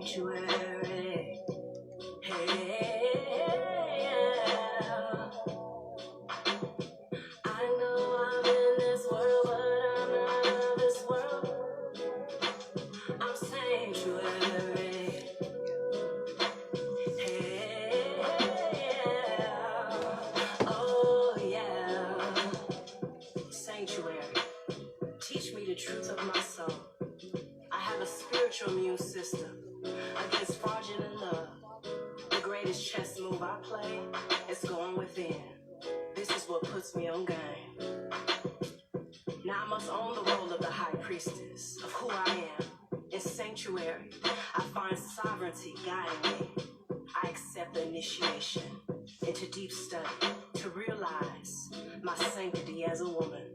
sanctuary. Hey, I know I'm in this world, but I'm not of this world. I'm sanctuary. Hey, oh yeah, sanctuary. Teach me the truth of my soul. I have a spiritual immune system against fraudulent love. The greatest chess move I play is going within. This is what puts me on game. Now I must own the role of the high priestess of who I am. In sanctuary, I find sovereignty guiding me. I accept the initiation into deep study to realize my sanctity as a woman.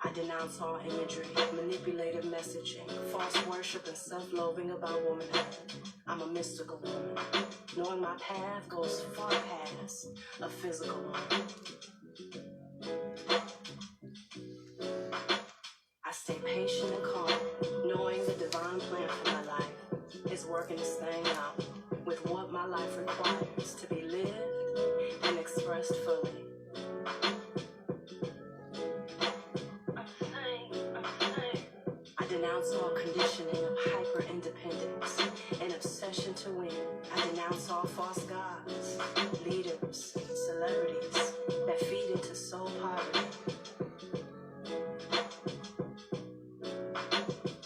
I denounce all imagery, manipulative messaging, false worship, and self-loathing about womanhood. I'm a mystical woman. Knowing my path goes far past a physical one. I stay patient and calm, knowing the divine plan for my life is working this thing out with what my life requires to be lived and expressed fully. I denounce all conditioning of hyper-independence and obsession to win. I denounce all false gods, leaders, celebrities that feed into soul poverty.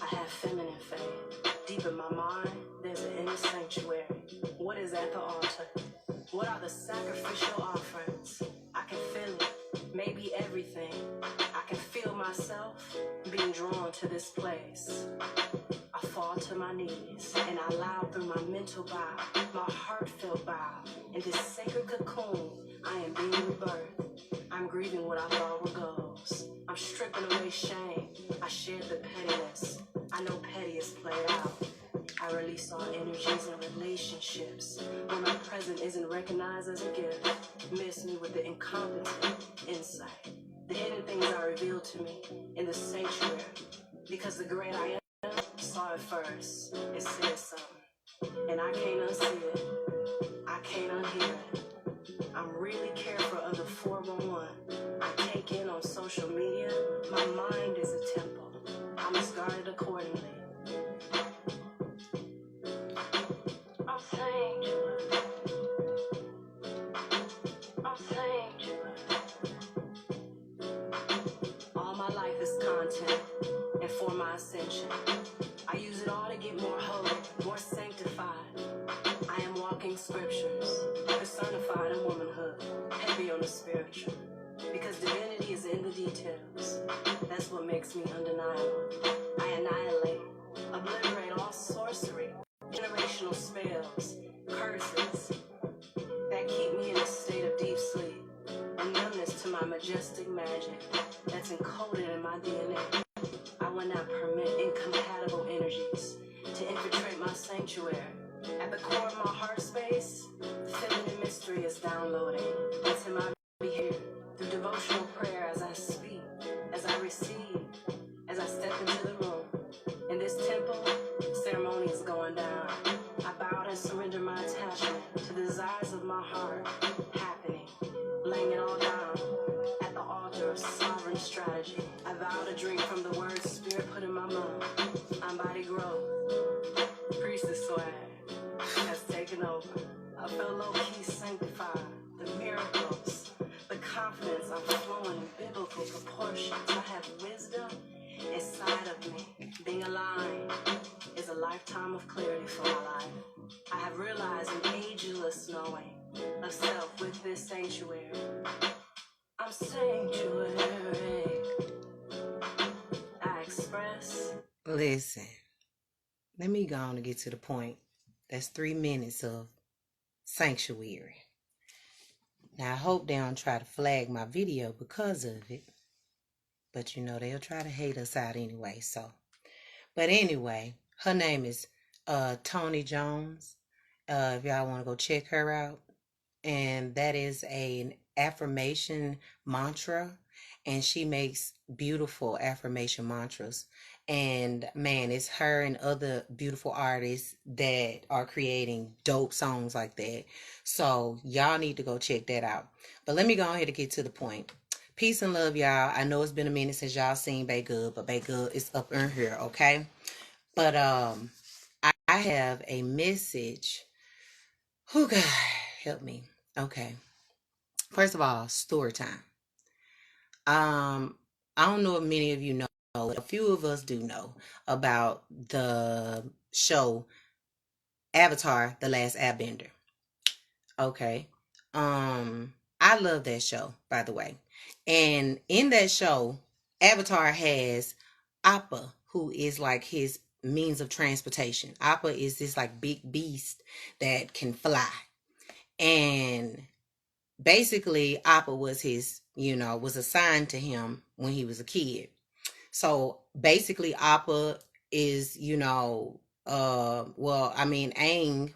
I have feminine faith. Deep in my mind, there's an inner sanctuary. What is at the altar? What are the sacrificial offerings? I can feel it, maybe everything. I can feel myself being drawn to this place. I fall to my knees and I allow through my mental bow, my heartfelt bow. In this sacred cocoon, I am being rebirthed. I'm grieving what I thought were goals. I'm stripping away shame. I shed the pettiness. I know petty is played out. I release all energies and relationships where my present isn't recognized as a gift. Miss me with the incompetent insight. The hidden things are revealed to me in the sanctuary because the great I am saw it first. It said something, and I can't unsee it. I can't unhear it. I'm really careful of the 411 I take in on social media. My mind is a temple. I must guard it accordingly. I'm sanctuary. I'm sanctuary. All my life is content, and for my ascension, I use it all to get more holy, more sanctified. I am walking scriptures, personified in womanhood, heavy on the spiritual, because divinity is in the details. That's what makes me undeniable. I annihilate, obliterate all sorcery, generational spells, curses that keep me in a state of deep sleep, and numbness to my majestic magic that's encoded in my DNA. I will not permit incompatible energies to infiltrate my sanctuary. At the core of my heart space, feminine mystery is downloading into my behavior through devotional prayer as I speak, as I receive, as I step into the room. In this temple, ceremony is going down. I bow and surrender my attachment to the desires of my heart happening, laying it all down at the altar of sovereign strategy. I vow to drink from the words Spirit put in my mouth. I'm body growth, priestess swag has taken over. I feel low-key sanctified. The miracles, the confidence, I'm flowing in biblical proportions. I have wisdom inside of me. Being aligned is a lifetime of clarity for my life. I have realized an ageless knowing of self with this sanctuary. I'm sanctuary. I express. Listen, let me go on and get to the point. That's 3 minutes of sanctuary. Now, I hope they don't try to flag my video because of it. But, you know, they'll try to hate us out anyway, so. But anyway, her name is Tony Jones. If y'all want to go check her out. And that is an affirmation mantra. And she makes beautiful affirmation mantras. And man, it's her and other beautiful artists that are creating dope songs like that. So y'all need to go check that out. But let me go ahead and get to the point. Peace and love, y'all. I know it's been a minute since y'all seen Bay Good, but Bay Good is up in here, okay? But I have a message. Who God help me? Okay. First of all, story time. I don't know if many of you know, but a few of us do know about the show Avatar: The Last Airbender. Okay. I love that show, by the way. And in that show, Avatar has Appa, who is like his means of transportation. Appa is this like big beast that can fly. And basically Appa was his, was assigned to him when he was a kid. So basically Appa is, Aang,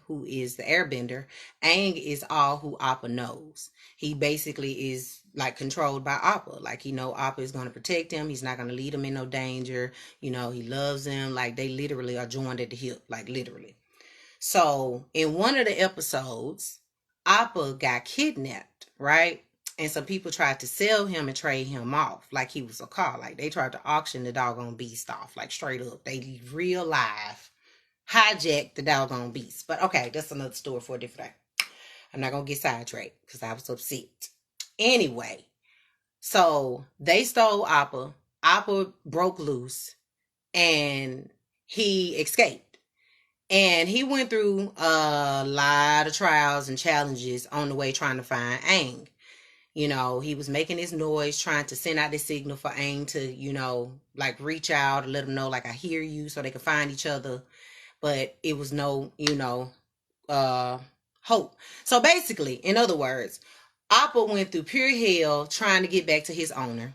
who is the airbender, Aang is all who Appa knows. He basically is like controlled by Appa. Like he know Appa is going to protect him. He's not going to lead him in no danger. He loves him. Like they literally are joined at the hip, like literally. So in one of the episodes, Appa got kidnapped, right? And some people tried to sell him and trade him off like he was a car. Like they tried to auction the doggone beast off, like straight up. They real live hijacked the doggone beast. But okay, that's another story for a different day. I'm not gonna get sidetracked because I was upset. Anyway, so they stole Appa. Appa broke loose and he escaped. And he went through a lot of trials and challenges on the way trying to find Aang. He was making his noise, trying to send out the signal for Aang to, like reach out and let him know, like, I hear you, so they could find each other. But it was no, hope. So basically, in other words, Appa went through pure hell trying to get back to his owner,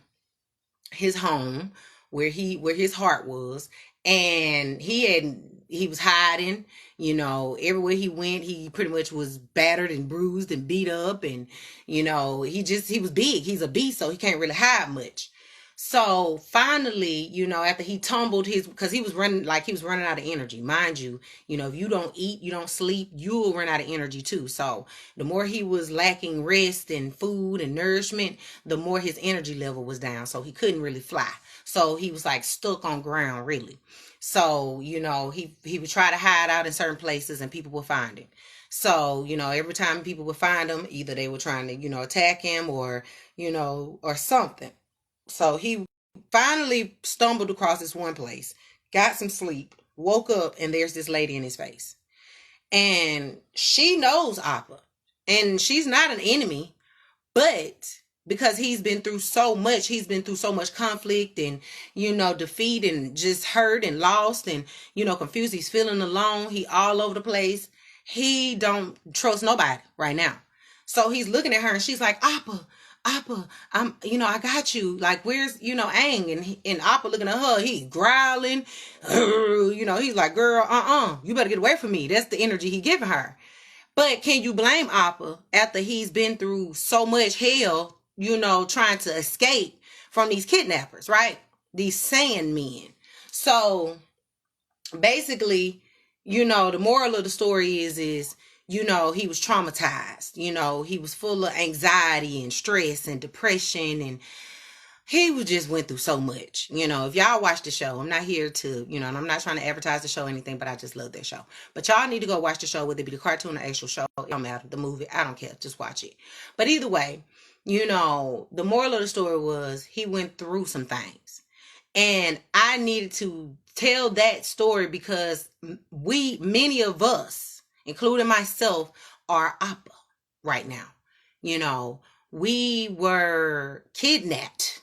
his home, where his heart was. And he was hiding, everywhere he went, he pretty much was battered and bruised and beat up. And, he was big. He's a beast, so he can't really hide much. So finally, after he tumbled because he was running out of energy. Mind you, if you don't eat, you don't sleep, you'll run out of energy too. So the more he was lacking rest and food and nourishment, the more his energy level was down. So he couldn't really fly. So he was like stuck on ground, really. So, he would try to hide out in certain places and people would find him. So, every time people would find him, either they were trying to, attack him or something. So he finally stumbled across this one place, got some sleep, woke up, and there's this lady in his face. And she knows Appa. And she's not an enemy, but because he's been through so much conflict and, defeat and just hurt and lost and, confused. He's feeling alone. He all over the place. He don't trust nobody right now. So he's looking at her and she's like, Appa, I got you. Like, where's, Aang? And Appa looking at her, he growling. He's like, girl, you better get away from me. That's the energy he giving her. But can you blame Appa after he's been through so much hell, trying to escape from these kidnappers, right? These Sandmen. So basically, the moral of the story is, he was traumatized. He was full of anxiety and stress and depression, and he just went through so much. If y'all watch the show, I'm not here to, and I'm not trying to advertise the show or anything, but I just love that show. But y'all need to go watch the show, whether it be the cartoon or actual show. It don't matter. The movie, I don't care. Just watch it. But either way, the moral of the story was he went through some things. And I needed to tell that story because many of us, including myself, are Appa right now. We were kidnapped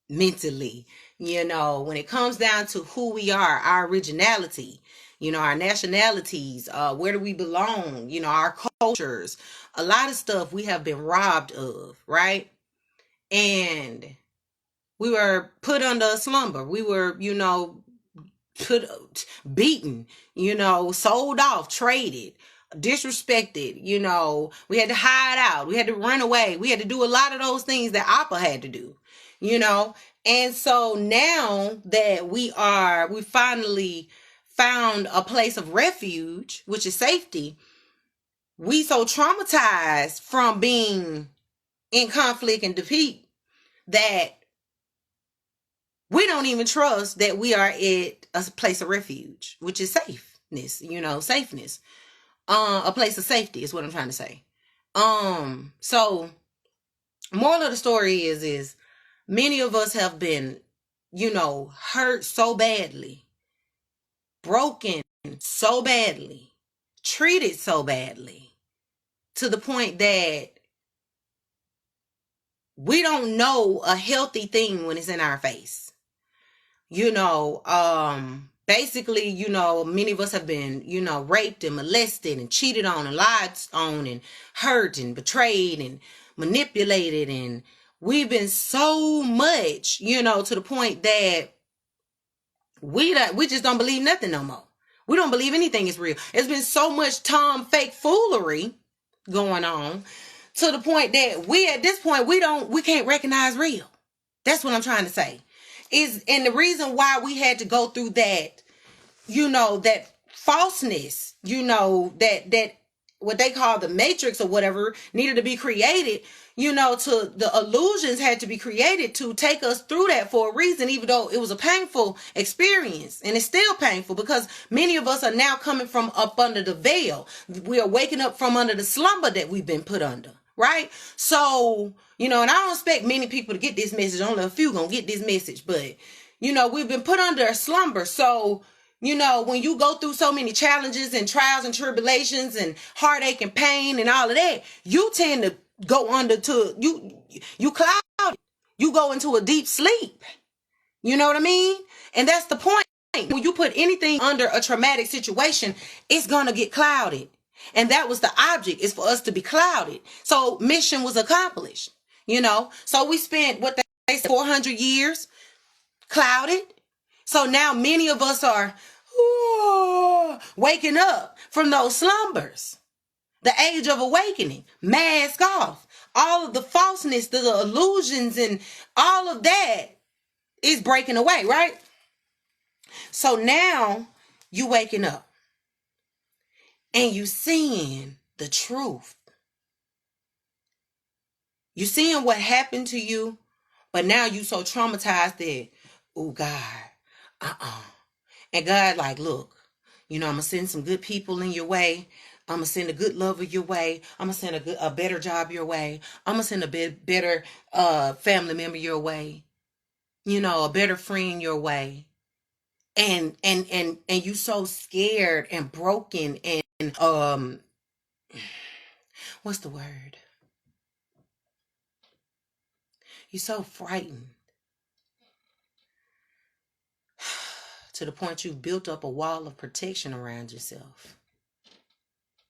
mentally, when it comes down to who we are, our originality, our nationalities, where do we belong, our cultures, a lot of stuff we have been robbed of, right? And we were put under a slumber. We were, beaten, sold off, traded, disrespected, we had to hide out, we had to run away, we had to do a lot of those things that Appa had to do, you know. And so now that we finally found a place of refuge, which is safety, we so traumatized from being in conflict and defeat that we don't even trust that we are at a place of refuge, which is safeness, safeness. A place of safety is what I'm trying to say. So moral of the story is many of us have been, hurt so badly, broken so badly, treated so badly, to the point that we don't know a healthy thing when it's in our face. Basically, many of us have been, raped and molested and cheated on and lied on and hurt and betrayed and manipulated. And we've been so much, to the point that we just don't believe nothing no more. We don't believe anything is real. It's been so much fake foolery going on to the point that at this point, we can't recognize real. That's what I'm trying to say. And the reason why we had to go through that, that falseness, that what they call the matrix or whatever needed to be created, to the illusions had to be created to take us through that for a reason, even though it was a painful experience. And it's still painful because many of us are now coming from up under the veil. We are waking up from under the slumber that we've been put under. Right? So, and I don't expect many people to get this message. Only a few gonna get this message. But, we've been put under a slumber. So, when you go through so many challenges and trials and tribulations and heartache and pain and all of that, you tend to go you cloud. You go into a deep sleep. You know what I mean? And that's the point. When you put anything under a traumatic situation, it's gonna get clouded. And that was the object, is for us to be clouded. So mission was accomplished, So we spent what they said 400 years clouded. So now many of us are waking up from those slumbers. The age of awakening, mask off. All of the falseness, the illusions, and all of that is breaking away, right? So now you waking up. And you seeing the truth. You seeing what happened to you, but now you so traumatized that, oh God, And God like, look, I'm going to send some good people in your way. I'm going to send a good lover your way. I'm going to send a better job your way. I'm going to send a better family member your way. A better friend your way. And you so scared and broken and what's the word? You're so frightened to the point you've built up a wall of protection around yourself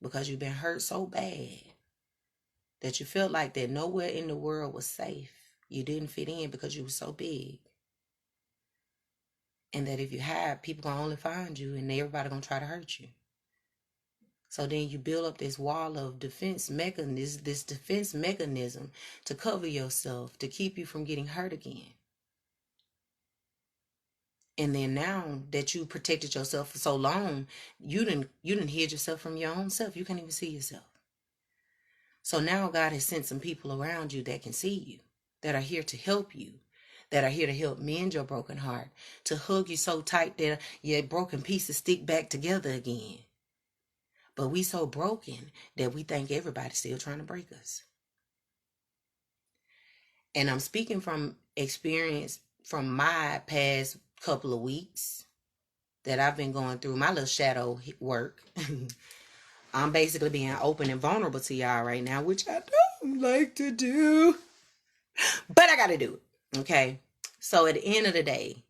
because you've been hurt so bad that you felt like that nowhere in the world was safe. You didn't fit in because you were so big. And that if you hide, people gonna only find you and everybody gonna try to hurt you. So then you build up this wall of defense mechanism to cover yourself, to keep you from getting hurt again. And then now that you protected yourself for so long, you didn't hid yourself from your own self. You can't even see yourself. So now God has sent some people around you that can see you, that are here to help you, that are here to help mend your broken heart, to hug you so tight that your broken pieces stick back together again. But we so broken that we think everybody's still trying to break us. And I'm speaking from experience from my past couple of weeks that I've been going through my little shadow work. I'm basically being open and vulnerable to y'all right now, which I don't like to do, but I got to do it. Okay. So at the end of the day,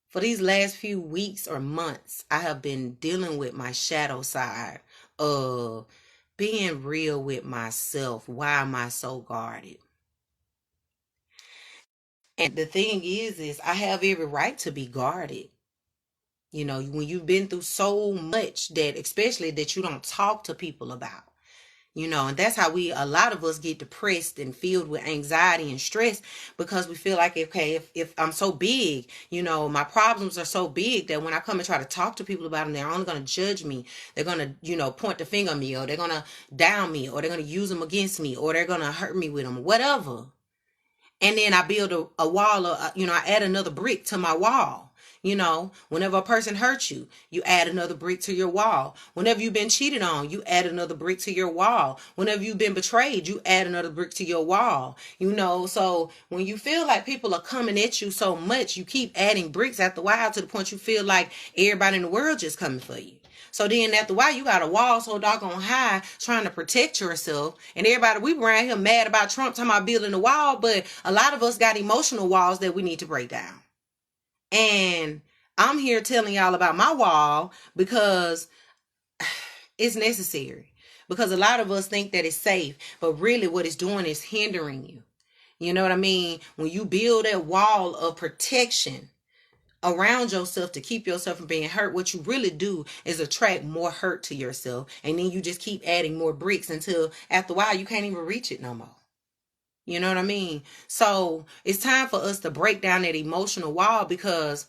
for these last few weeks or months, I have been dealing with my shadow side of being real with myself. Why am I so guarded? And the thing is I have every right to be guarded. When you've been through so much that, especially that you don't talk to people about, And that's how a lot of us get depressed and filled with anxiety and stress, because we feel like, okay, if I'm so big, my problems are so big that when I come and try to talk to people about them, they're only going to judge me. They're going to, point the finger at me, or they're going to down me, or they're going to use them against me, or they're going to hurt me with them, whatever. And then I build a wall, I add another brick to my wall. Whenever a person hurts you, you add another brick to your wall. Whenever you've been cheated on, you add another brick to your wall. Whenever you've been betrayed, you add another brick to your wall. So when you feel like people are coming at you so much, you keep adding bricks after a while, to the point you feel like everybody in the world just coming for you. So then after a while, you got a wall so doggone high trying to protect yourself. And everybody, we around here mad about Trump talking about building a wall, but a lot of us got emotional walls that we need to break down. And I'm here telling y'all about my wall because it's necessary. Because a lot of us think that it's safe, but really what it's doing is hindering you. You know what I mean? When you build that wall of protection around yourself to keep yourself from being hurt, what you really do is attract more hurt to yourself. And then you just keep adding more bricks until after a while you can't even reach it no more. You know what I mean? So it's time for us to break down that emotional wall, because,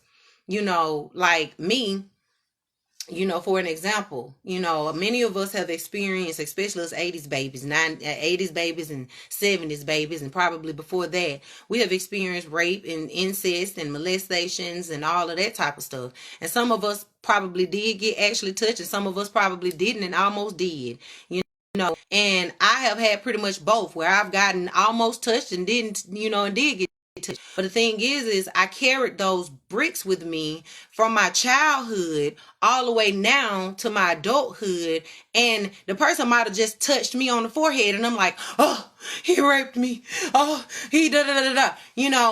like me, for an example, many of us have experienced, especially us 80s babies, 80s babies and 70s babies, and probably before that, we have experienced rape and incest and molestations and all of that type of stuff. And some of us probably did get actually touched, and some of us probably didn't and almost did. And I have had pretty much both, where I've gotten almost touched and didn't, and did get touched. But the thing is I carried those bricks with me from my childhood all the way now to my adulthood. And the person might have just touched me on the forehead, and I'm like, oh, he raped me. Oh, he da da da da.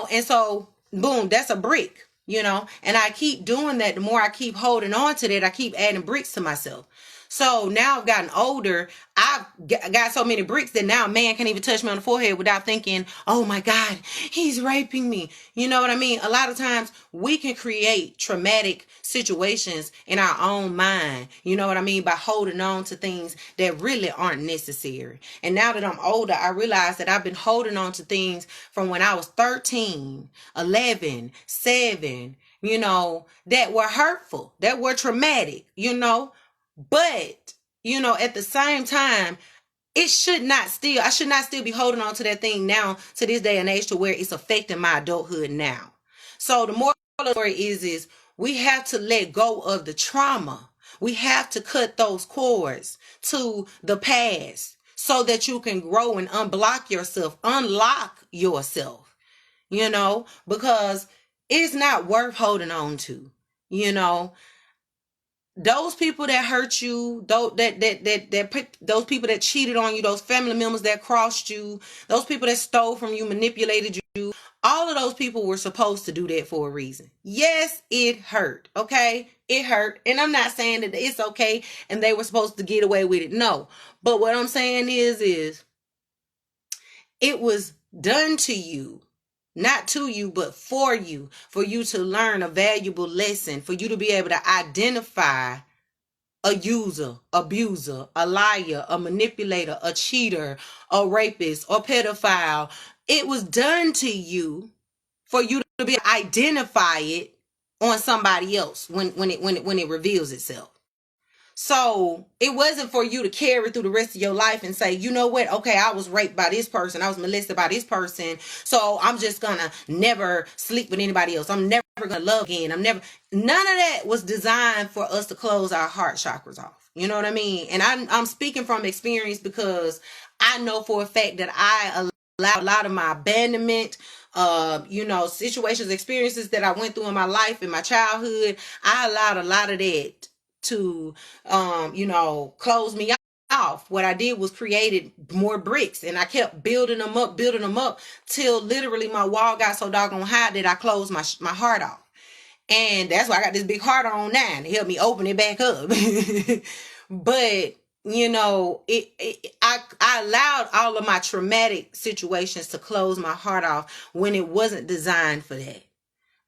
And so boom, that's a brick. And I keep doing that. The more I keep holding on to that, I keep adding bricks to myself. So now I've gotten older. I've got so many bricks that now a man can't even touch me on the forehead without thinking, oh my God, he's raping me. You know what I mean? A lot of times we can create traumatic situations in our own mind. You know what I mean? By holding on to things that really aren't necessary. And now that I'm older, I realize that I've been holding on to things from when I was 13, 11, 7, that were hurtful, that were traumatic, But, at the same time, I should not still be holding on to that thing now to this day and age to where it's affecting my adulthood now. So the moral of the story is we have to let go of the trauma. We have to cut those cords to the past so that you can grow and unlock yourself, because it's not worth holding on to, Those people that hurt you, those people that cheated on you, those family members that crossed you, those people that stole from you, manipulated you, all of those people were supposed to do that for a reason. Yes, it hurt. Okay, it hurt, and I'm not saying that it's okay and they were supposed to get away with it. No, but what I'm saying is it was done to you. Not to you, but for you to learn a valuable lesson, for you to be able to identify a user, abuser, a liar, a manipulator, a cheater, a rapist, or pedophile. It was done to you for you to be able to identify it on somebody else when it reveals itself. So it wasn't for you to carry through the rest of your life and say, you know what? Okay, I was raped by this person. I was molested by this person. So I'm just going to never sleep with anybody else. I'm never going to love again. None of that was designed for us to close our heart chakras off. You know what I mean? And I'm speaking from experience, because I know for a fact that I allowed a lot of my abandonment, situations, experiences that I went through in my life, in my childhood. I allowed a lot of that to close me off. What I did was created more bricks, and I kept building them up till literally my wall got so doggone high that I closed my heart off. And that's why I got this big heart on now to help me open it back up. But I allowed all of my traumatic situations to close my heart off when it wasn't designed for that.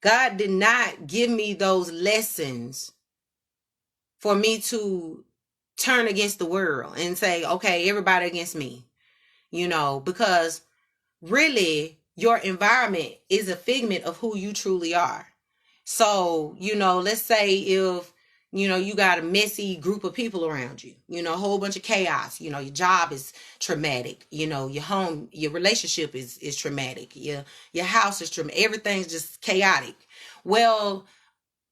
God did not give me those lessons for me to turn against the world and say, okay, everybody against me, because really your environment is a figment of who you truly are. So, let's say if, you got a messy group of people around you, a whole bunch of chaos, your job is traumatic, your home, your relationship is traumatic, your house is traumatic, everything's just chaotic. Well,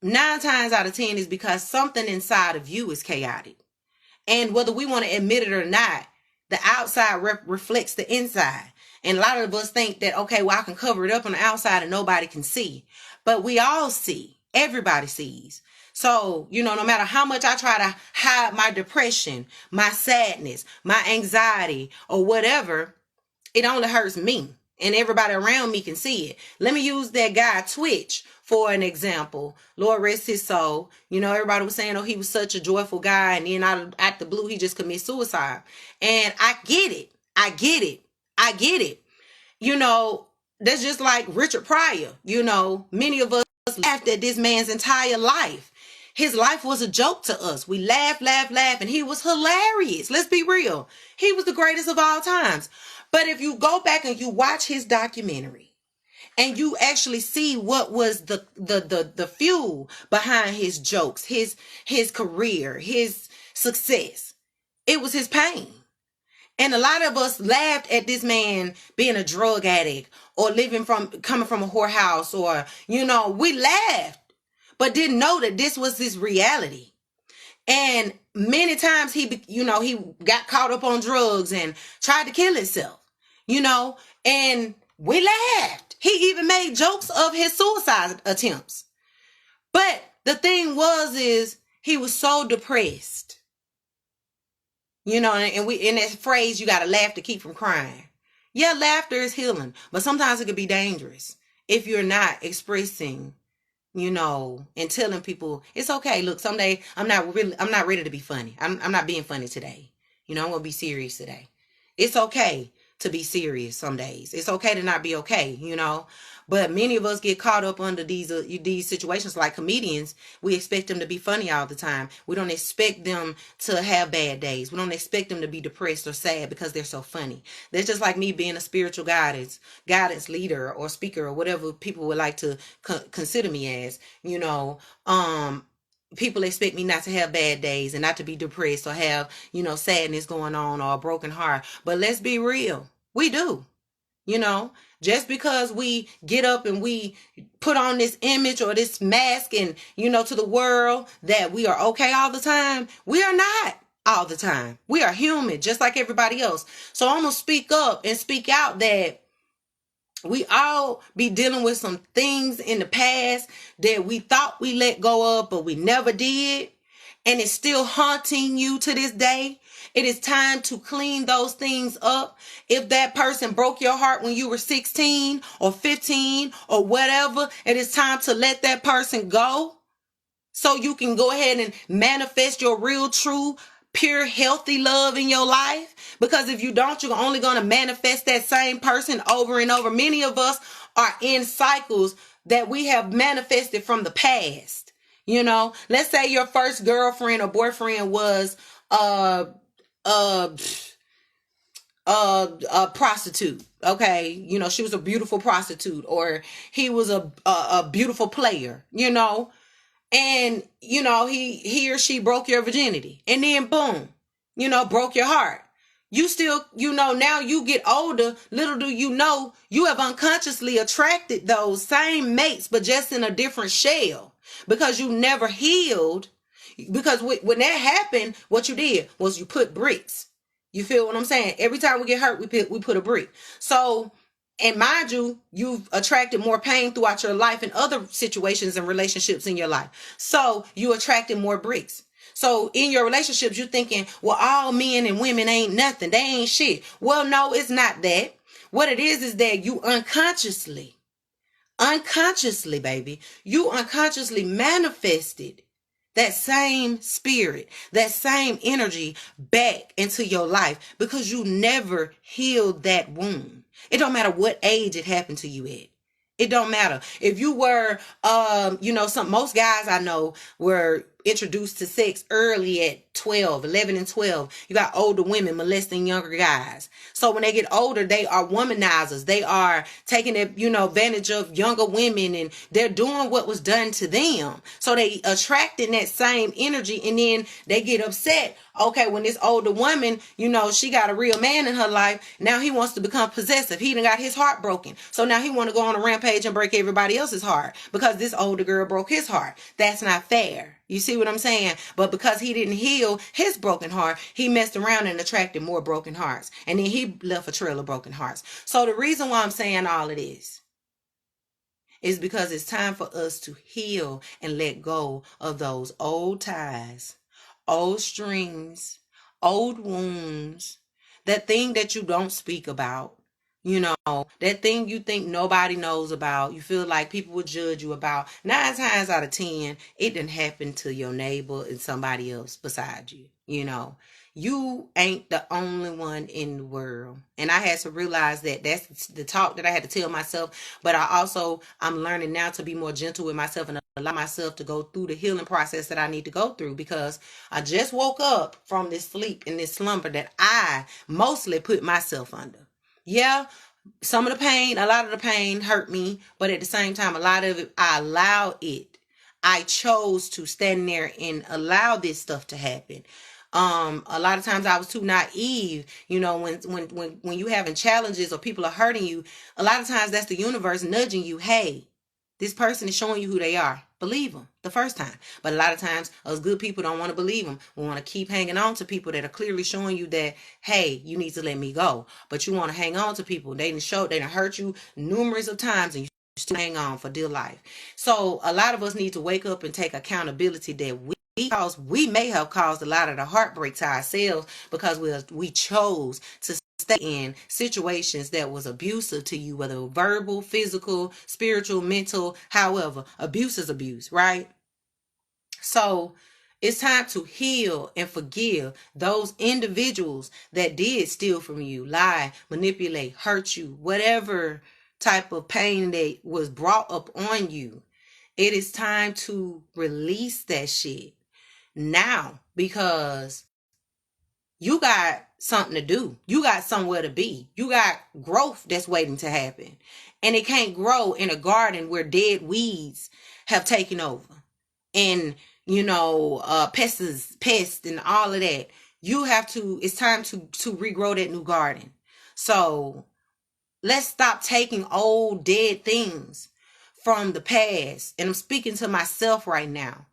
9 times out of 10 is because something inside of you is chaotic. And whether we want to admit it or not, the outside reflects the inside. And a lot of us think that, okay, well, I can cover it up on the outside and nobody can see. But we all see. Everybody sees. So, no matter how much I try to hide my depression, my sadness, my anxiety, or whatever, it only hurts me. And everybody around me can see it. Let me use that guy Twitch for an example. Lord rest his soul. Everybody was saying, oh, he was such a joyful guy. And then out the blue, he just committed suicide. And I get it. That's just like Richard Pryor. Many of us laughed at this man's entire life. His life was a joke to us. We laugh, and he was hilarious. Let's be real. He was the greatest of all times. But if you go back and you watch his documentary and you actually see what was the fuel behind his jokes, his career, his success, it was his pain. And a lot of us laughed at this man being a drug addict or coming from a whorehouse, or, we laughed, but didn't know that this was his reality. And many times he got caught up on drugs and tried to kill himself, and we laughed. He even made jokes of his suicide attempts. But the thing is he was so depressed, and in that phrase, you got to laugh to keep from crying. Yeah, laughter is healing, but sometimes it can be dangerous if you're not expressing, and telling people it's okay. Look, someday I'm not ready to be funny. I'm not being funny today. I'm going to be serious today. It's okay to be serious some days. It's okay to not be okay, But many of us get caught up under these situations. Like comedians, we expect them to be funny all the time. We don't expect them to have bad days. We don't expect them to be depressed or sad because they're so funny. That's just like me being a spiritual guidance leader or speaker or whatever people would like to consider me as. People expect me not to have bad days and not to be depressed or have, sadness going on or a broken heart. But let's be real. We do. Just because we get up and we put on this image or this mask and, to the world that we are okay all the time, we are not all the time. We are human, just like everybody else. So I'm going to speak up and speak out that we all be dealing with some things in the past that we thought we let go of, but we never did. And it's still haunting you to this day. It is time to clean those things up. If that person broke your heart when you were 16 or 15 or whatever, it is time to let that person go so you can go ahead and manifest your real, true, pure, healthy love in your life. Because if you don't, you're only going to manifest that same person over and over. Many of us are in cycles that we have manifested from the past. Let's say your first girlfriend or boyfriend was a prostitute. Okay. She was a beautiful prostitute, or he was a beautiful player, and, he or she broke your virginity, and then boom, broke your heart. You still, now you get older, little do you know, you have unconsciously attracted those same mates, but just in a different shell, because you never healed. Because when that happened, what you did was you put bricks. You feel what I'm saying? Every time we get hurt, we put a brick. So, and mind you, you've attracted more pain throughout your life and other situations and relationships in your life. So you attracted more bricks. So in your relationships, you're thinking, well, all men and women ain't nothing. They ain't shit. Well, no, it's not that. What it is that you unconsciously, baby, you unconsciously manifested that same spirit, that same energy back into your life because you never healed that wound. It don't matter what age it happened to you at. It don't matter. If you were, most guys I know were introduced to sex early at 12, 11 and 12. You got older women molesting younger guys. So when they get older, they are womanizers. They are taking advantage of younger women, and they're doing what was done to them. So they attracting that same energy, and then they get upset. Okay, when this older woman, she got a real man in her life. Now he wants to become possessive. He done got his heart broken. So now he want to go on a rampage and break everybody else's heart because this older girl broke his heart. That's not fair. You see what I'm saying? But because he didn't heal his broken heart, he messed around and attracted more broken hearts. And then he left a trail of broken hearts. So the reason why I'm saying all of this is because it's time for us to heal and let go of those old ties, old strings, old wounds, that thing that you don't speak about. That thing you think nobody knows about, you feel like people will judge you about. 9 times out of 10, it didn't happen to your neighbor and somebody else beside you. You ain't the only one in the world. And I had to realize that that's the talk that I had to tell myself. But I'm learning now to be more gentle with myself and allow myself to go through the healing process that I need to go through, because I just woke up from this sleep and this slumber that I mostly put myself under. Yeah, a lot of the pain hurt me, but at the same time, a lot of it, I allowed it. I chose to stand there and allow this stuff to happen. A lot of times I was too naive. When you having challenges or people are hurting you, a lot of times that's the universe nudging you. Hey, this person is showing you who they are. Believe them the first time. But a lot of times us good people don't want to believe them. We want to keep hanging on to people that are clearly showing you that, hey, you need to let me go. But you want to hang on to people. They done hurt you numerous of times, and you still hang on for dear life. So a lot of us need to wake up and take accountability that we may have caused a lot of the heartbreak to ourselves because we chose to stay in situations that was abusive to you, whether verbal, physical, spiritual, mental. However, abuse is abuse, right? So it's time to heal and forgive those individuals that did steal from you, lie, manipulate, hurt you, whatever type of pain that was brought up on you. It is time to release that shit now, because you got something to do. You got somewhere to be. You got growth that's waiting to happen. And it can't grow in a garden where dead weeds have taken over. And, pests and all of that. It's time to regrow that new garden. So let's stop taking old dead things from the past. And I'm speaking to myself right now,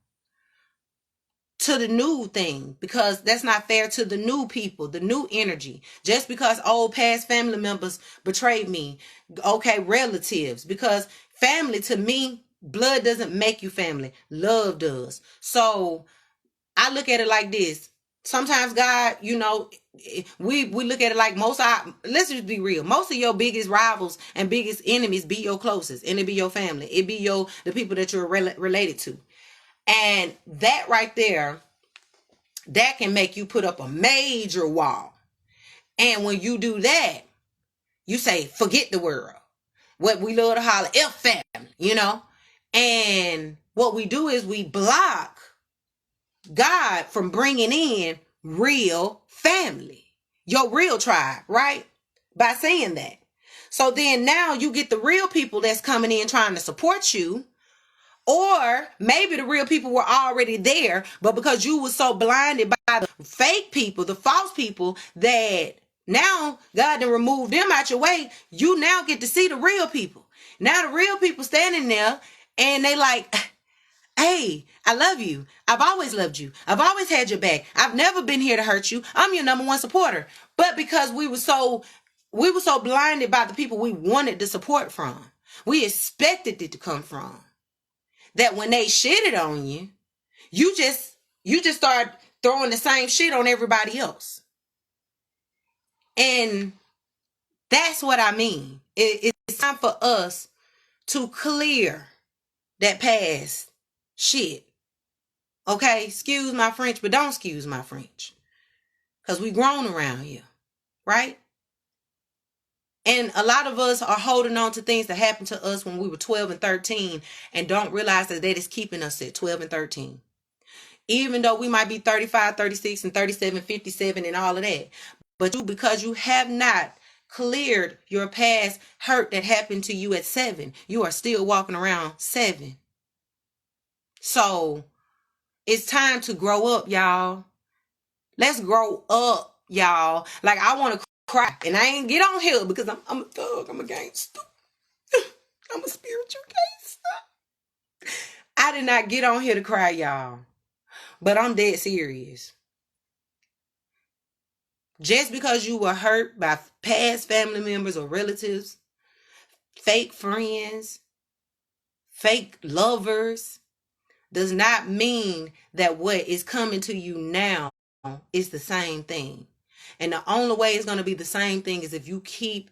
to the new thing, because that's not fair to the new people, the new energy. Just because old past family members betrayed me, okay, relatives, because family, to me, blood doesn't make you family, love does. So I look at it like this. Sometimes God, we look at it like let's just be real. Most of your biggest rivals and biggest enemies be your closest, and it be your family. It be the people that you're related to. And that right there, that can make you put up a major wall. And when you do that, you say, forget the world. What we love to holler, F family, And what we do is we block God from bringing in real family, your real tribe, right? By saying that. So then now you get the real people that's coming in trying to support you. Or maybe the real people were already there, but because you were so blinded by the fake people, the false people, that now God done removed them out your way, you now get to see the real people. Now the real people standing there, and they like, hey, I love you. I've always loved you. I've always had your back. I've never been here to hurt you. I'm your number one supporter. But because we were so blinded by the people we wanted the support from, we expected it to come from, that when they shitted on you, you just start throwing the same shit on everybody else. And that's what I mean. It's time for us to clear that past shit. Okay? Excuse my French, but don't excuse my French. Because we grown around here. Right? And a lot of us are holding on to things that happened to us when we were 12 and 13 and don't realize that is keeping us at 12 and 13. Even though we might be 35, 36, and 37, 57, and all of that. But because you have not cleared your past hurt that happened to you at 7, you are still walking around 7. So it's time to grow up, y'all. Let's grow up, y'all. Like, I want to cry, and I ain't get on here because I'm a thug. I'm a gangster. I'm a spiritual gangster. I did not get on here to cry, y'all. But I'm dead serious. Just because you were hurt by past family members or relatives, fake friends, fake lovers, does not mean that what is coming to you now is the same thing. And the only way it's going to be the same thing is if you keep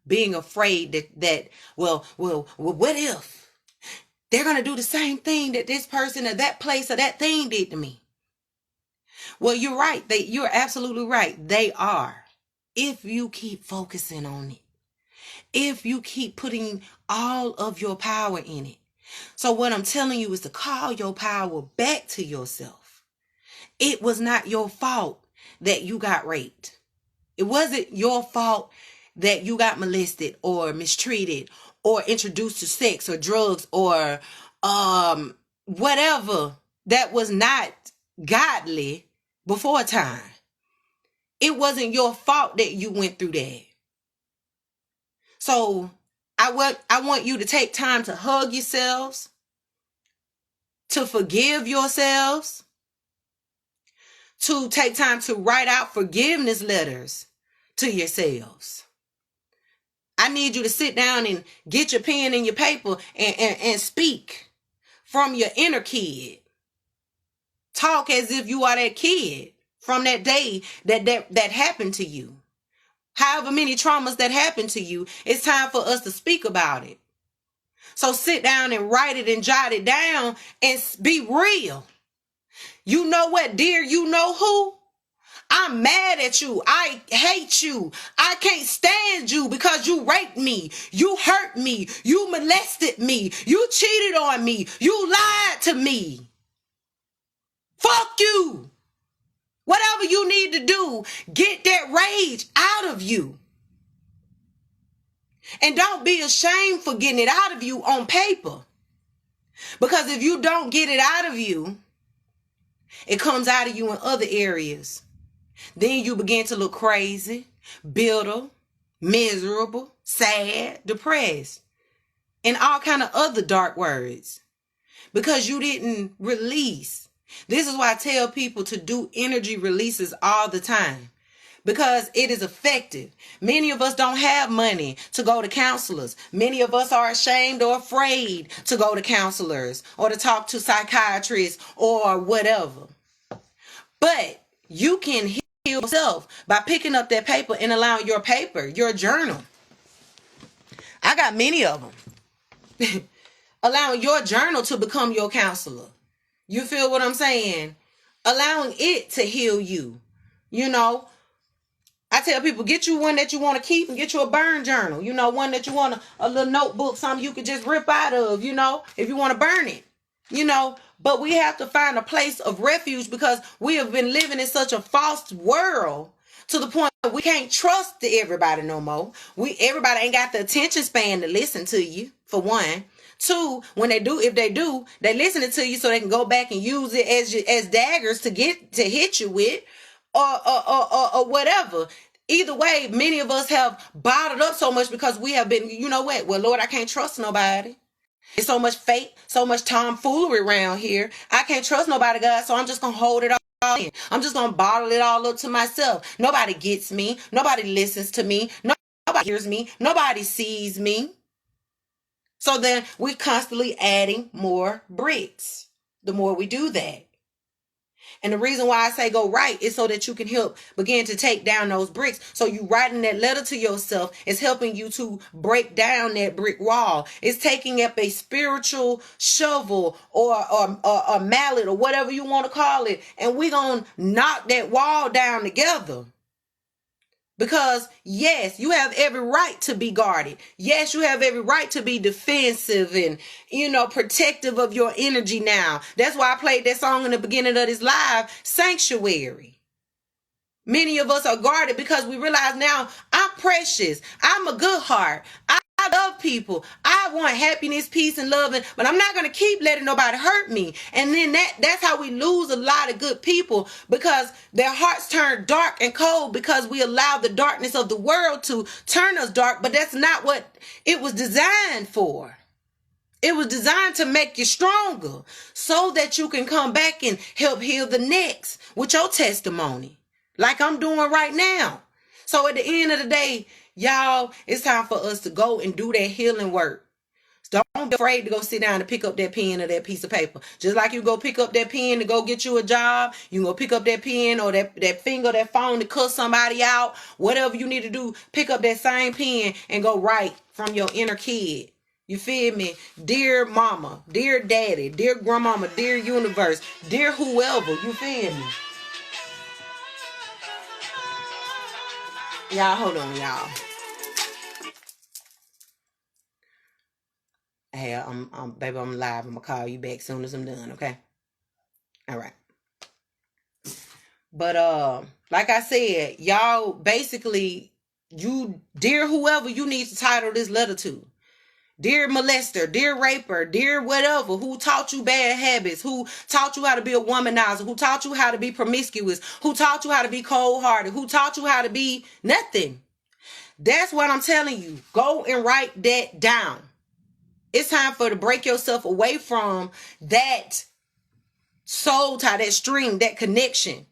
being afraid that well, what if they're going to do the same thing that this person or that place or that thing did to me? Well, you're right. You're absolutely right. They are. If you keep focusing on it. If you keep putting all of your power in it. So what I'm telling you is to call your power back to yourself. It was not your fault that you got raped. It wasn't your fault that you got molested or mistreated or introduced to sex or drugs or whatever that was not godly before time. It wasn't your fault that you went through that. So I want you to take time to hug yourselves, to forgive yourselves, to take time to write out forgiveness letters to yourselves. I need you to sit down and get your pen and your paper and speak from your inner kid. Talk as if you are that kid from that day that happened to you. However many traumas that happened to you, it's time for us to speak about it. So sit down and write it and jot it down and be real. You know what, dear? You know who? I'm mad at you. I hate you. I can't stand you because you raped me. You hurt me. You molested me. You cheated on me. You lied to me. Fuck you. Whatever you need to do, get that rage out of you. And don't be ashamed for getting it out of you on paper. Because if you don't get it out of you, it comes out of you in other areas. Then you begin to look crazy, bitter, miserable, sad, depressed, and all kind of other dark words. Because you didn't release. This is why I tell people to do energy releases all the time. Because it is effective. Many of us don't have money to go to counselors. Many of us are ashamed or afraid to go to counselors or to talk to psychiatrists or whatever. But you can heal yourself by picking up that paper and allowing your paper, your journal. I got many of them. Allowing your journal to become your counselor. You feel what I'm saying? Allowing it to heal you. You know, I tell people, get you one that you want to keep and get you a burn journal. You know, one that you want a little notebook, something you could just rip out of, you know, if you want to burn it, you know. But we have to find a place of refuge because we have been living in such a false world to the point that we can't trust everybody no more. Everybody ain't got the attention span to listen to you, for one. Two, when they do, if they do, they listening to you so they can go back and use it as daggers to hit you with. Or whatever. Either way, many of us have bottled up so much because we have been, you know what? Well, Lord, I can't trust nobody. It's so much fake, so much tomfoolery around here. I can't trust nobody, God, so I'm just going to hold it all in. I'm just going to bottle it all up to myself. Nobody gets me. Nobody listens to me. Nobody hears me. Nobody sees me. So then we're constantly adding more bricks the more we do that. And the reason why I say go write is so that you can help begin to take down those bricks. So you writing that letter to yourself is helping you to break down that brick wall. It's taking up a spiritual shovel or a mallet or whatever you want to call it. And we're going to knock that wall down together. Because yes, you have every right to be guarded. Yes, you have every right to be defensive and, protective of your energy now. That's why I played that song in the beginning of this live, Sanctuary. Many of us are guarded because we realize now I'm precious. I'm a good heart. I love people. I want happiness, peace, and love, but I'm not going to keep letting nobody hurt me. And then that's how we lose a lot of good people, because their hearts turn dark and cold because we allow the darkness of the world to turn us dark. But that's not what it was designed for. It was designed to make you stronger so that you can come back and help heal the next with your testimony, like I'm doing right now. So at the end of the day, y'all, it's time for us to go and do that healing work. Don't be afraid to go sit down and pick up that pen or that piece of paper. Just like you go pick up that pen to go get you a job, you go pick up that pen or that finger, that phone to cuss somebody out. Whatever you need to do, pick up that same pen and go write from your inner kid. You feel me? Dear mama, dear daddy, dear grandmama, dear universe, dear whoever. You feel me? Y'all, hold on, y'all. Hey, baby, I'm live. I'm gonna call you back soon as I'm done, okay? All right. But like I said, y'all, basically, dear whoever you need to title this letter to. Dear molester, dear raper, dear whatever, who taught you bad habits, who taught you how to be a womanizer, who taught you how to be promiscuous, who taught you how to be cold-hearted, who taught you how to be nothing. That's what I'm telling you. Go and write that down. It's time for to break yourself away from that soul tie, that string, that connection,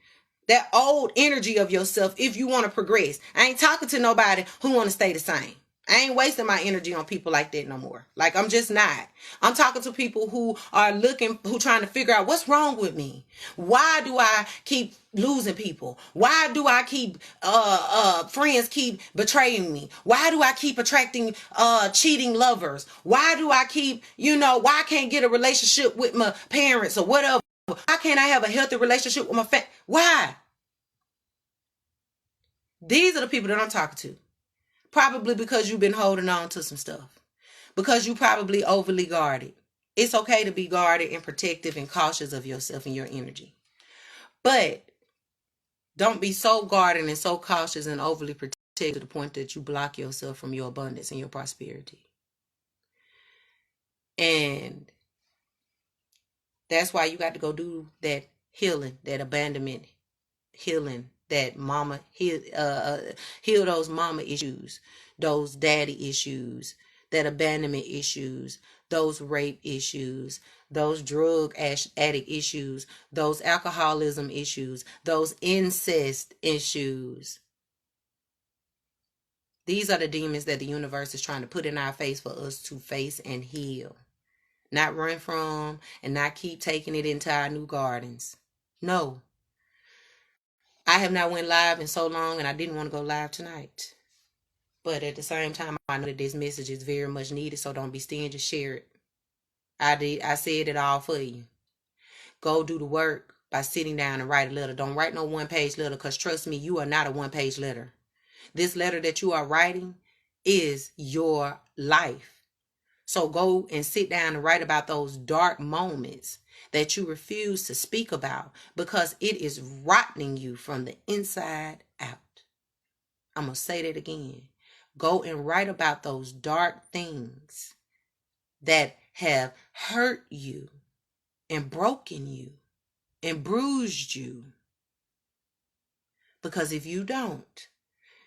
that old energy of yourself if you want to progress. I ain't talking to nobody who want to stay the same. I ain't wasting my energy on people like that no more. Like, I'm just not. I'm talking to people who are trying to figure out what's wrong with me. Why do I keep losing people? Why do I keep friends keep betraying me? Why do I keep attracting cheating lovers? Why do I keep, why I can't get a relationship with my parents or whatever? Why can't I have a healthy relationship with my family? Why? These are the people that I'm talking to. Probably because you've been holding on to some stuff. Because you probably overly guarded. It's okay to be guarded and protective and cautious of yourself and your energy. But don't be so guarded and so cautious and overly protective to the point that you block yourself from your abundance and your prosperity. And that's why you got to go do that healing, that abandonment healing, that mama heal those mama issues, those daddy issues, that abandonment issues, those rape issues, those drug addict issues, those alcoholism issues, those incest issues. These are the demons that the universe is trying to put in our face for us to face and heal. Not run from and not keep taking it into our new gardens. No. I have not went live in so long, and I didn't want to go live tonight. But at the same time, I know that this message is very much needed, so don't be stingy. Share it. I said it all for you. Go do the work by sitting down and write a letter. Don't write no one-page letter, because trust me, you are not a one-page letter. This letter that you are writing is your life. So go and sit down and write about those dark moments that you refuse to speak about because it is rotting you from the inside out. I'm going to say that again. Go and write about those dark things that have hurt you and broken you and bruised you. Because if you don't,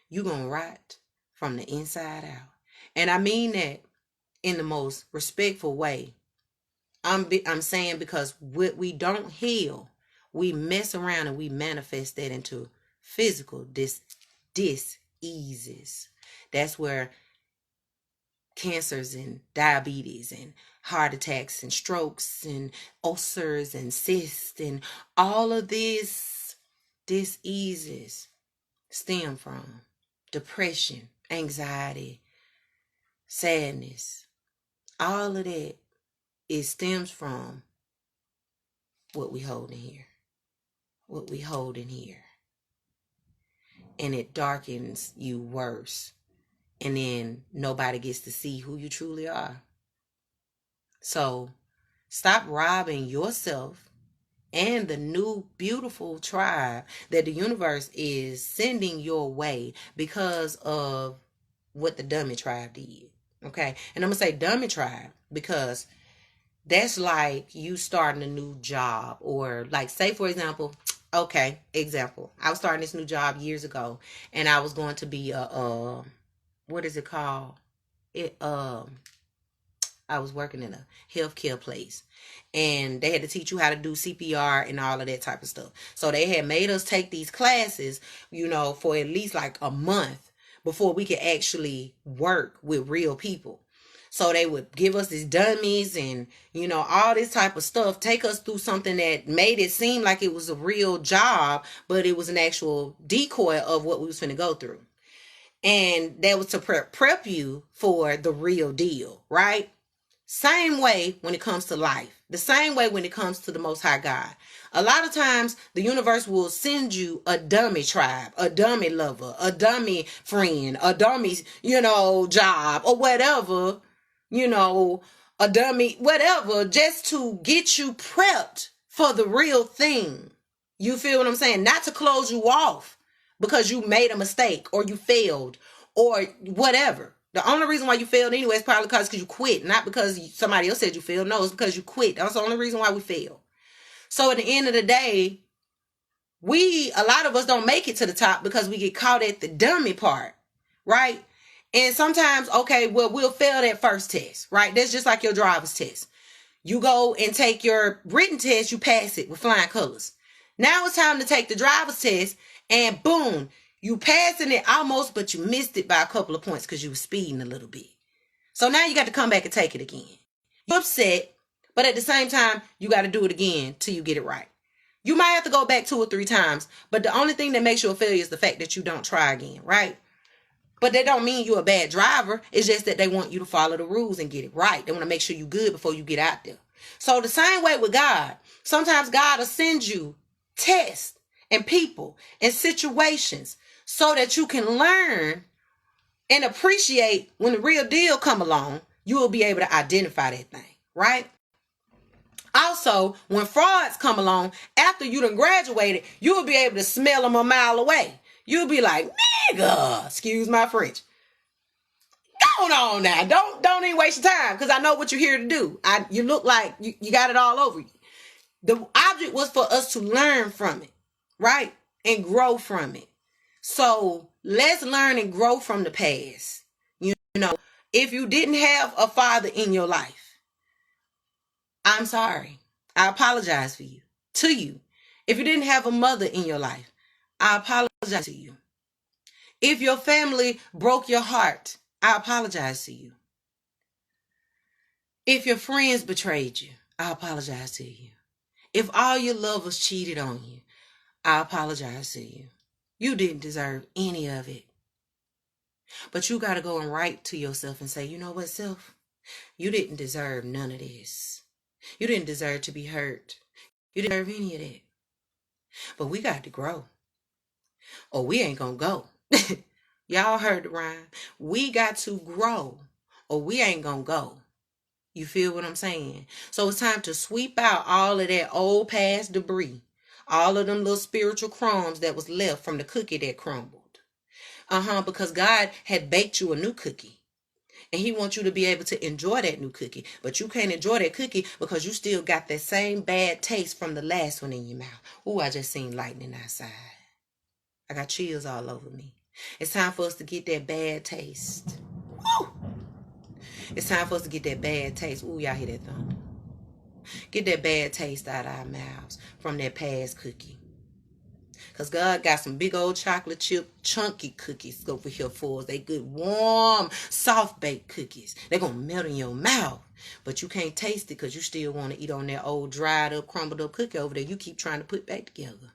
you're going to rot from the inside out. And I mean that in the most respectful way. I'm saying because what we don't heal, we mess around and we manifest that into physical diseases. That's where cancers and diabetes and heart attacks and strokes and ulcers and cysts and all of these diseases stem from depression, anxiety, sadness. All of that, it stems from what we hold in here. What we hold in here. and it darkens you worse. And then nobody gets to see who you truly are. So stop robbing yourself and the new beautiful tribe that the universe is sending your way because of what the dummy tribe did. Okay? And I'm going to say dummy tribe because that's like you starting a new job, or like, say for example, okay, example, I was starting this new job years ago, and I was going to be a what is it called? It I was working in a healthcare place, and they had to teach you how to do CPR and all of that type of stuff. So they had made us take these classes, for at least like a month before we could actually work with real people. So they would give us these dummies and, all this type of stuff, take us through something that made it seem like it was a real job, but it was an actual decoy of what we was finna go through. And that was to prep you for the real deal, right? Same way when it comes to life. The same way when it comes to the Most High God. A lot of times the universe will send you a dummy tribe, a dummy lover, a dummy friend, a dummy, job or whatever, a dummy, whatever, just to get you prepped for the real thing. You feel what I'm saying? Not to close you off because you made a mistake or you failed or whatever. The only reason why you failed anyway is probably because you quit. Not because somebody else said you failed. No, it's because you quit. That's the only reason why we fail. So at the end of the day, a lot of us don't make it to the top because we get caught at the dummy part, right? And sometimes, okay, well, we'll fail that first test, right? That's just like your driver's test. You go and take your written test, you pass it with flying colors. Now it's time to take the driver's test, and boom, you passing it almost, but you missed it by a couple of points because you were speeding a little bit. So now you got to come back and take it again. You're upset, but at the same time, you got to do it again till you get it right. You might have to go back 2 or 3 times, but the only thing that makes you a failure is the fact that you don't try again, right? But that don't mean you're a bad driver. It's just that they want you to follow the rules and get it right. They want to make sure you're good before you get out there. So the same way with God. Sometimes God will send you tests and people and situations so that you can learn and appreciate when the real deal come along. You will be able to identify that thing, right? Also, when frauds come along, after you done graduated, you will be able to smell them a mile away. You'll be like, nigga, excuse my French. Go on now. Don't even waste your time because I know what you're here to do. You look like you got it all over you. The object was for us to learn from it, right? And grow from it. So let's learn and grow from the past. If you didn't have a father in your life, I'm sorry. I apologize for you. To you. If you didn't have a mother in your life, I apologize to you. If your family broke your heart, I apologize to you. If your friends betrayed you, I apologize to you. If all your lovers cheated on you, I apologize to you. You didn't deserve any of it. But you got to go and write to yourself and say, you know what, self? You didn't deserve none of this. You didn't deserve to be hurt. You didn't deserve any of that. But we got to grow. Or we ain't going to go. Y'all heard the rhyme. We got to grow. Or we ain't going to go. You feel what I'm saying? So it's time to sweep out all of that old past debris. All of them little spiritual crumbs that was left from the cookie that crumbled. Because God had baked you a new cookie. And he wants you to be able to enjoy that new cookie. But you can't enjoy that cookie because you still got that same bad taste from the last one in your mouth. Ooh, I just seen lightning outside. I got chills all over me. It's time for us to get that bad taste. Woo! It's time for us to get that bad taste. Ooh, y'all hear that thunder? Get that bad taste out of our mouths from that past cookie. Because God got some big old chocolate chip chunky cookies over here for us. They good, warm, soft-baked cookies. They're going to melt in your mouth. But you can't taste it because you still want to eat on that old dried up, crumbled up cookie over there you keep trying to put back together.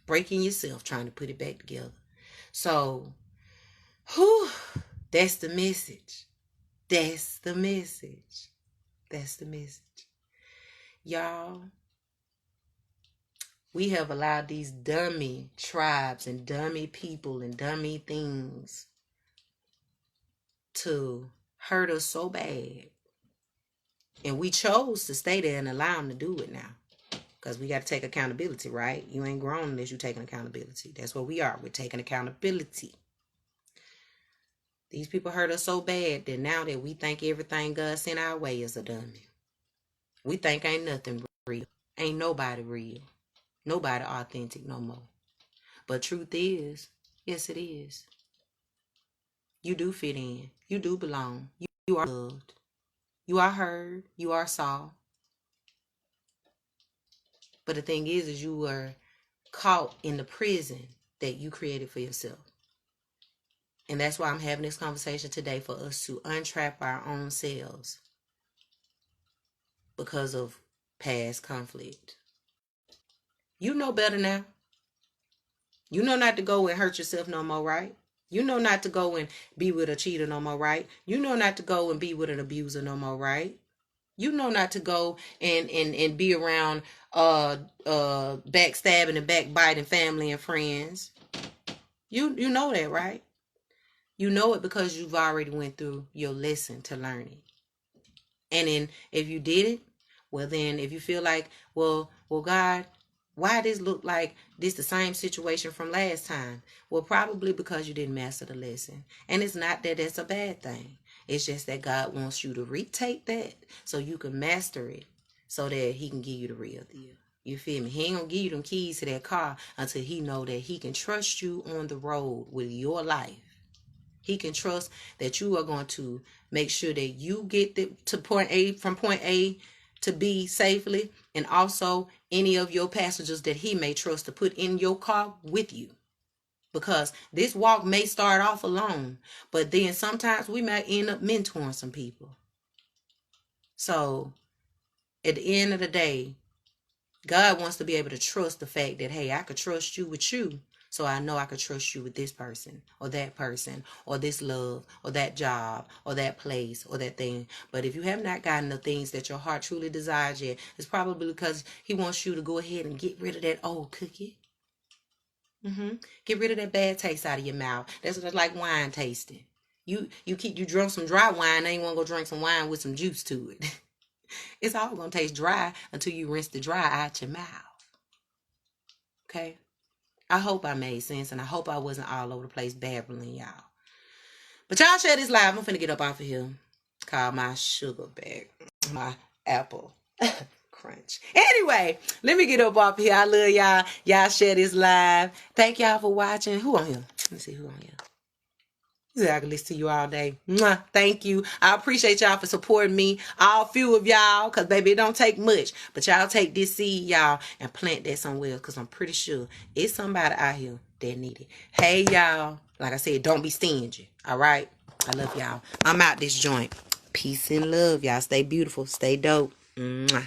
Breaking yourself trying to put it back together. So, that's the message. That's the message. That's the message. Y'all, We have allowed these dummy tribes and dummy people and dummy things to hurt us so bad. And we chose to stay there and allow them to do it now. Because we got to take accountability, right? You ain't grown unless you're taking accountability. That's what we are. We're taking accountability. These people hurt us so bad that now that we think everything God sent our way is a dummy. We think ain't nothing real. Ain't nobody real. Nobody authentic no more. But truth is, yes it is. You do fit in. You do belong. You are loved. You are heard. You are saw. But the thing is you were caught in the prison that you created for yourself. And that's why I'm having this conversation today, for us to untrap our own selves because of past conflict. You know better now. You know not to go and hurt yourself no more, right? You know not to go and be with a cheater no more, right? You know not to go and be with an abuser no more, right? You know not to go and be around backstabbing and backbiting family and friends. You know that, right? You know it because you've already went through your lesson to learn it. And then if you did it, well then if you feel like, well God, why this look like this the same situation from last time? Well, probably because you didn't master the lesson. And it's not that that's a bad thing. It's just that God wants you to retake that so you can master it, so that he can give you the real deal. You feel me? He ain't gonna give you them keys to that car until he know that he can trust you on the road with your life. He can trust that you are going to make sure that you get to point A, from point A to B safely, and also any of your passengers that he may trust to put in your car with you. Because this walk may start off alone, but then sometimes we might end up mentoring some people. So at the end of the day, God wants to be able to trust the fact that, hey, I could trust you with you. So I know I could trust you with this person or this love or that job or that place or that thing. But if you have not gotten the things that your heart truly desires yet, it's probably because he wants you to go ahead and get rid of that old cookie. Get rid of that bad taste out of your mouth. That's what it's like wine tasting. You drunk some dry wine, now you want to go drink some wine with some juice to it. It's all going to taste dry until you rinse the dry out your mouth. Okay? I hope I made sense, and I hope I wasn't all over the place babbling y'all. But y'all share this live. I'm finna get up off of here. Call my sugar bag. My apple crunch. Anyway, let me get up off of here. I love y'all. Y'all share this live. Thank y'all for watching. Who on here? Let me see who on here. I can listen to you all day. Mwah. Thank you. I appreciate y'all for supporting me. All few of y'all, because baby, it don't take much. But y'all take this seed, y'all, and plant that somewhere, because I'm pretty sure it's somebody out here that need it. Hey, y'all. Like I said, don't be stingy. All right? I love y'all. I'm out this joint. Peace and love, y'all. Stay beautiful. Stay dope. Mwah.